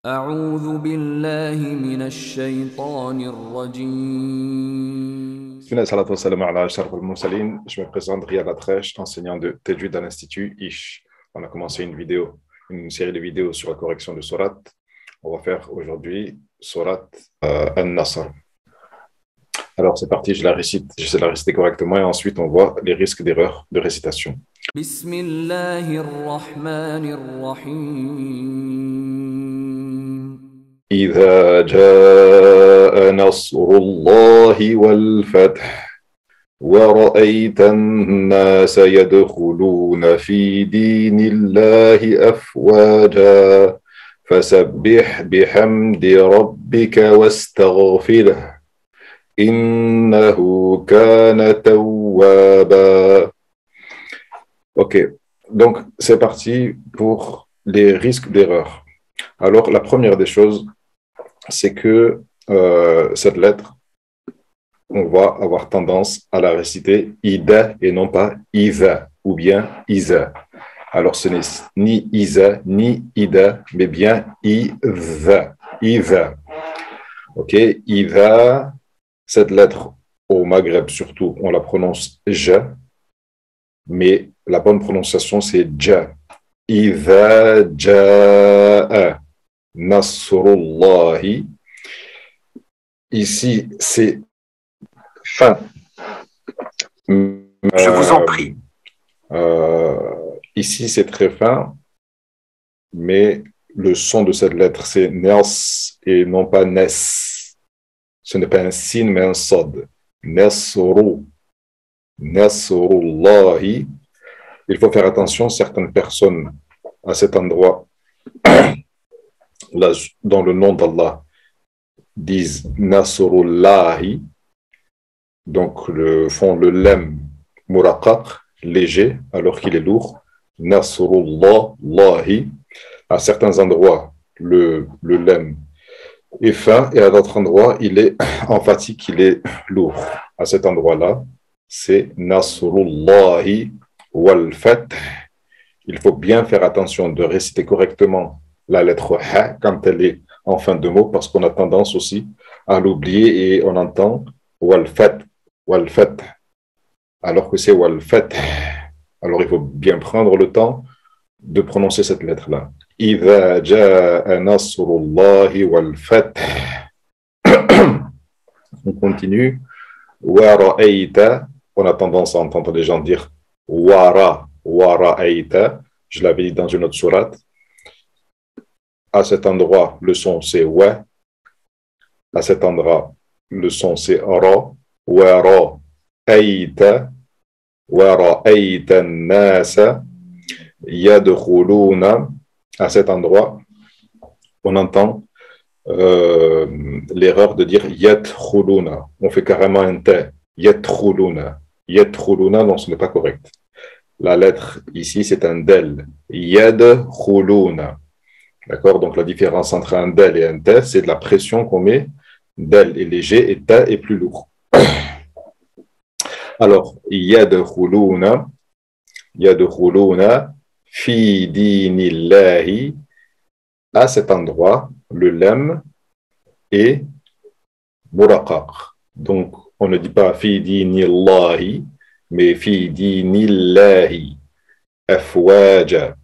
أعوذ بالله من الشيطان الرجيم. Salatu wassalam ala ashraf al-mursalin. Je me présente Riyad Atrash, enseignant de Tajwid à l'Institut Ish. On a commencé une série de vidéos sur la correction de Surat. On va faire aujourd'hui Surat An-Nasr. Alors c'est parti, j'essaie de la réciter correctement et ensuite on voit les risques d'erreur de récitation. Bismillahirrahmanirrahim. إذا جاء نصر الله والفتح ورأيت الناس يدخلون في دين الله أفواجا فسبح بحمد ربك واستغفره إنه كان توابا. Ok, donc c'est parti pour les risques d'erreur. Alors la première des choses, c'est que cette lettre, on va avoir tendance à la réciter Ida et non pas Iza ou bien Isa. Alors ce n'est ni Isa ni Ida, mais bien Iza. Iza. Ok, Iza, cette lettre au Maghreb surtout, on la prononce Ja, mais la bonne prononciation c'est Ja. Iza Ja'a Nasrullahi. Ici, c'est fin. Je vous en prie. Ici, c'est très fin, mais le son de cette lettre, c'est Nes et non pas Nes. Ce n'est pas un sin, mais un sod. Nasru. Nasrullahi. Il faut faire attention, certaines personnes à cet endroit, là, dans le nom d'Allah, disent Nasrullahi, donc font le lem muraqaq, léger, alors qu'il est lourd. Nasrullahi. À certains endroits, le lem est fin, et à d'autres endroits, il est emphatique, il est lourd. À cet endroit-là, c'est Nasrullahi wal fath. Il faut bien faire attention de réciter correctement la lettre Ha quand elle est en fin de mot, parce qu'on a tendance aussi à l'oublier et on entend wal fath, alors que c'est wal fath. Alors il faut bien prendre le temps de prononcer cette lettre-là. Idha ja'a nasrullahi wal fath. On continue. Wa ra'ayta. On a tendance à entendre les gens dire wa ra'ayta. Je l'avais dit dans une autre sourate. À cet endroit, le son c'est wa. À cet endroit, le son c'est ra. Wa ra'ayta. Wa ra'ayta an-nasa yadkhuluna. À cet endroit, on entend l'erreur de dire yadkhuluna. On fait carrément un T. Yadkhuluna. Yadkhuluna, non, ce n'est pas correct. La lettre ici, c'est un del. Yadkhuluna. D'accord? Donc la différence entre un del et un T, c'est de la pression qu'on met. Del est léger et T est plus lourd. Alors, yadkhuluna fi dinillahi. À cet endroit, le lem est muraqaq. Donc, on ne dit pas fi dinillahi, mais fi dinillahi. Afwaja.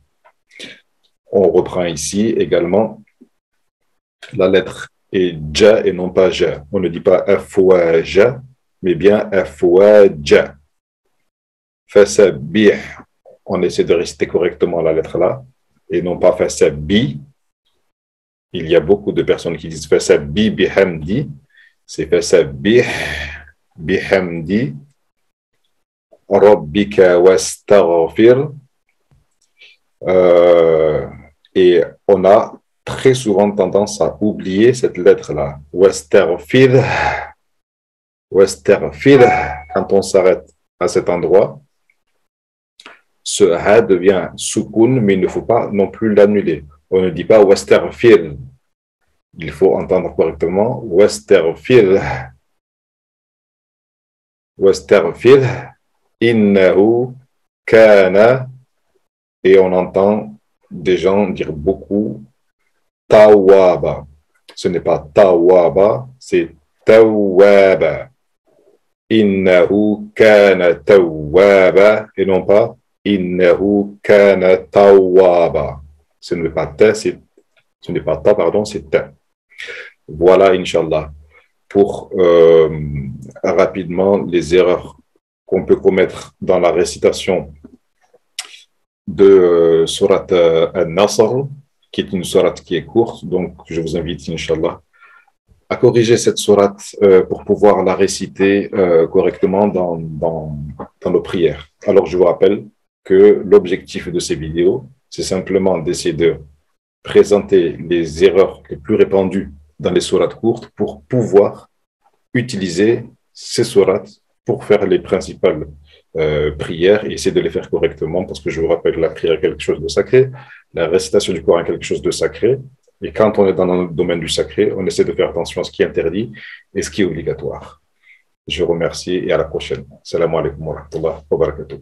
On reprend ici également la lettre est ja et non pas ja. On ne dit pas afwaja, mais bien afwaja. Fasabbih. On essaie de réciter correctement la lettre là et non pas fasabbi. Il y a beaucoup de personnes qui disent fasabbi bihamdi. C'est fasabbih bihamdi rabbika wastaghfir. Et on a très souvent tendance à oublier cette lettre-là. Wastaghfir. Quand on s'arrête à cet endroit, ce ha devient soukoun, mais il ne faut pas non plus l'annuler. On ne dit pas wastaghfir. Il faut entendre correctement wastaghfir. Innahu kana. Et on entend des gens dire beaucoup tawaba. Ce n'est pas tawaba, c'est tawaba. Innahu kana tawaba et non pas innahu kana tawaba. Ce n'est pas ta, ce n'est pas ta, pardon, c'est ta. Voilà, Inch'Allah, pour rapidement les erreurs qu'on peut commettre dans la récitation de Surat Al-Nasr, qui est une sourate qui est courte. Donc, je vous invite, Inch'Allah, à corriger cette sourate pour pouvoir la réciter correctement dans nos prières. Alors, je vous rappelle que l'objectif de ces vidéos, c'est simplement d'essayer de présenter les erreurs les plus répandues dans les sourates courtes pour pouvoir utiliser ces sourates pour faire les principales prières et essayer de les faire correctement, parce que je vous rappelle que la prière est quelque chose de sacré, la récitation du Coran est quelque chose de sacré, et quand on est dans le domaine du sacré, on essaie de faire attention à ce qui est interdit et ce qui est obligatoire. Je vous remercie et à la prochaine. Salam alaikum wa rahmatullahi wa barakatuh.